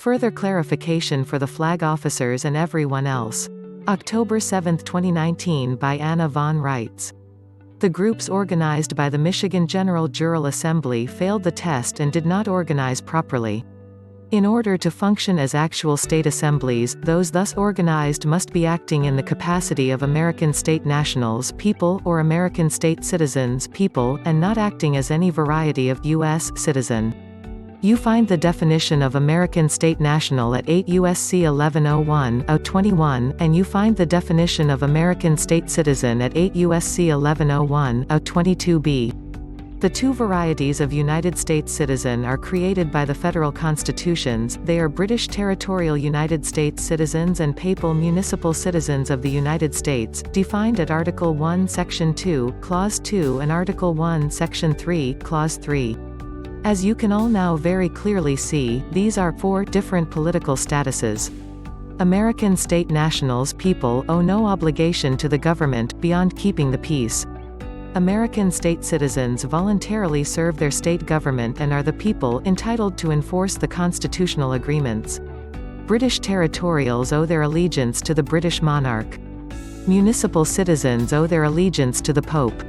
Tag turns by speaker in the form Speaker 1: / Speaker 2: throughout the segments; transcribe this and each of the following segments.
Speaker 1: Further clarification for the flag officers and everyone else. October 7, 2019 by Anna von Reitz. The groups organized by the Michigan General Jural Assembly failed the test and did not organize properly. In order to function as actual state assemblies, those thus organized must be acting in the capacity of American state nationals people or American state citizens people and not acting as any variety of U.S. citizen. You find the definition of American state national at 8 U.S.C. 1101-021, and you find the definition of American state citizen at 8 U.S.C. 1101-022b. The two varieties of United States citizen are created by the federal constitutions. They are British Territorial United States citizens and Papal Municipal citizens of the United States, defined at Article 1 Section 2, Clause 2 and Article 1 Section 3, Clause 3. As you can all now very clearly see, these are four different political statuses. American state nationals people owe no obligation to the government beyond keeping the peace. American state citizens voluntarily serve their state government and are the people entitled to enforce the constitutional agreements. British territorials owe their allegiance to the British monarch. Municipal citizens owe their allegiance to the Pope.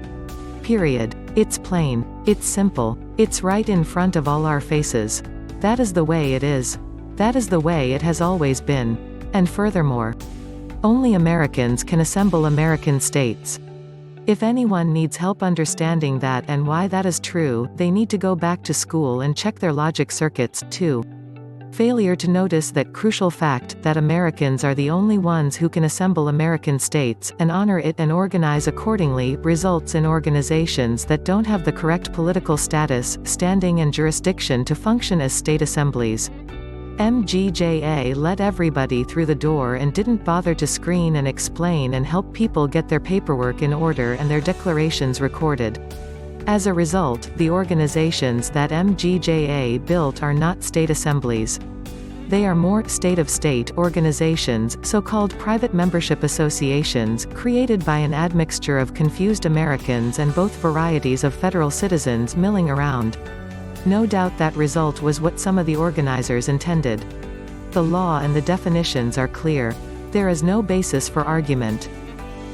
Speaker 1: Period. It's plain. It's simple. It's right in front of all our faces. That is the way it is. That is the way it has always been. And furthermore, only Americans can assemble American states. If anyone needs help understanding that and why that is true, they need to go back to school and check their logic circuits, too. Failure to notice that crucial fact, that Americans are the only ones who can assemble American states, and honor it and organize accordingly, results in organizations that don't have the correct political status, standing and jurisdiction to function as state assemblies. MGJA let everybody through the door and didn't bother to screen and explain and help people get their paperwork in order and their declarations recorded. As a result, the organizations that MGJA built are not state assemblies. They are more state-of-state organizations, so-called private membership associations, created by an admixture of confused Americans and both varieties of federal citizens milling around. No doubt that result was what some of the organizers intended. The law and the definitions are clear. There is no basis for argument.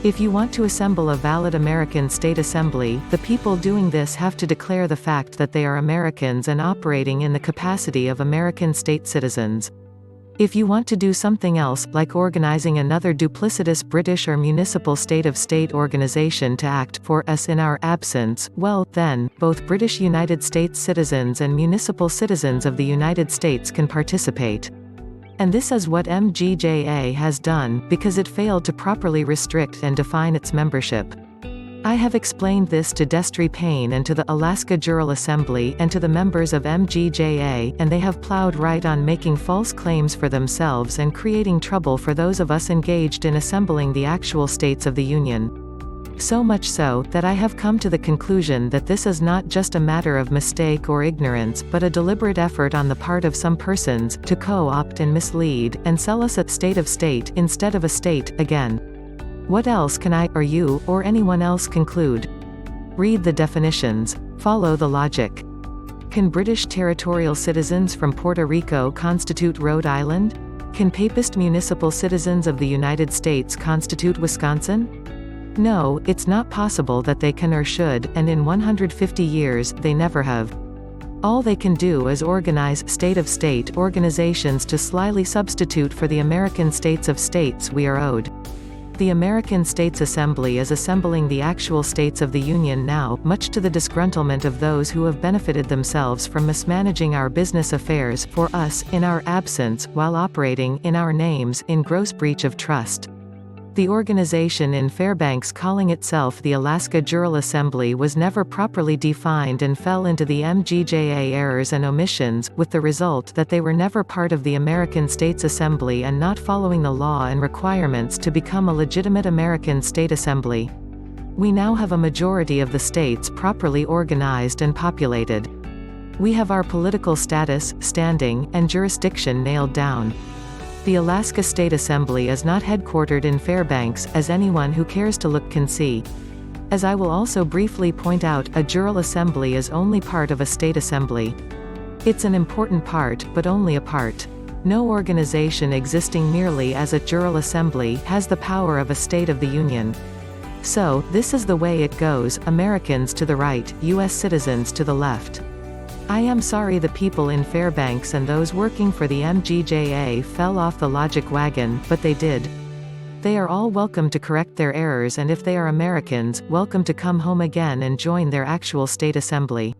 Speaker 1: If you want to assemble a valid American state assembly, the people doing this have to declare the fact that they are Americans and operating in the capacity of American state citizens. If you want to do something else, like organizing another duplicitous British or municipal state-of-state organization to act for us in our absence, well, then, both British United States citizens and municipal citizens of the United States can participate. And this is what MGJA has done, because it failed to properly restrict and define its membership. I have explained this to Destry Payne and to the Alaska Jural Assembly and to the members of MGJA, and they have plowed right on making false claims for themselves and creating trouble for those of us engaged in assembling the actual states of the Union. So much so, that I have come to the conclusion that this is not just a matter of mistake or ignorance but a deliberate effort on the part of some persons, to co-opt and mislead, and sell us a state-of-state instead of a state, again. What else can I, or you, or anyone else conclude? Read the definitions. Follow the logic. Can British territorial citizens from Puerto Rico constitute Rhode Island? Can Papist municipal citizens of the United States constitute Wisconsin? No, it's not possible that they can or should, and in 150 years, they never have. All they can do is organize state-of-state organizations to slyly substitute for the American states of states we are owed. The American States Assembly is assembling the actual states of the Union now, much to the disgruntlement of those who have benefited themselves from mismanaging our business affairs for us, in our absence, while operating, in our names, in gross breach of trust. The organization in Fairbanks calling itself the Alaska Jural Assembly was never properly defined and fell into the MGJA errors and omissions, with the result that they were never part of the American States Assembly and not following the law and requirements to become a legitimate American state assembly. We now have a majority of the states properly organized and populated. We have our political status, standing, and jurisdiction nailed down. The Alaska State Assembly is not headquartered in Fairbanks, as anyone who cares to look can see. As I will also briefly point out, a Jural Assembly is only part of a state assembly. It's an important part, but only a part. No organization existing merely as a jural assembly has the power of a State of the Union. So, this is the way it goes, Americans to the right, U.S. citizens to the left. I am sorry the people in Fairbanks and those working for the MGJA fell off the logic wagon, but they did. They are all welcome to correct their errors, and if they are Americans, welcome to come home again and join their actual state assembly.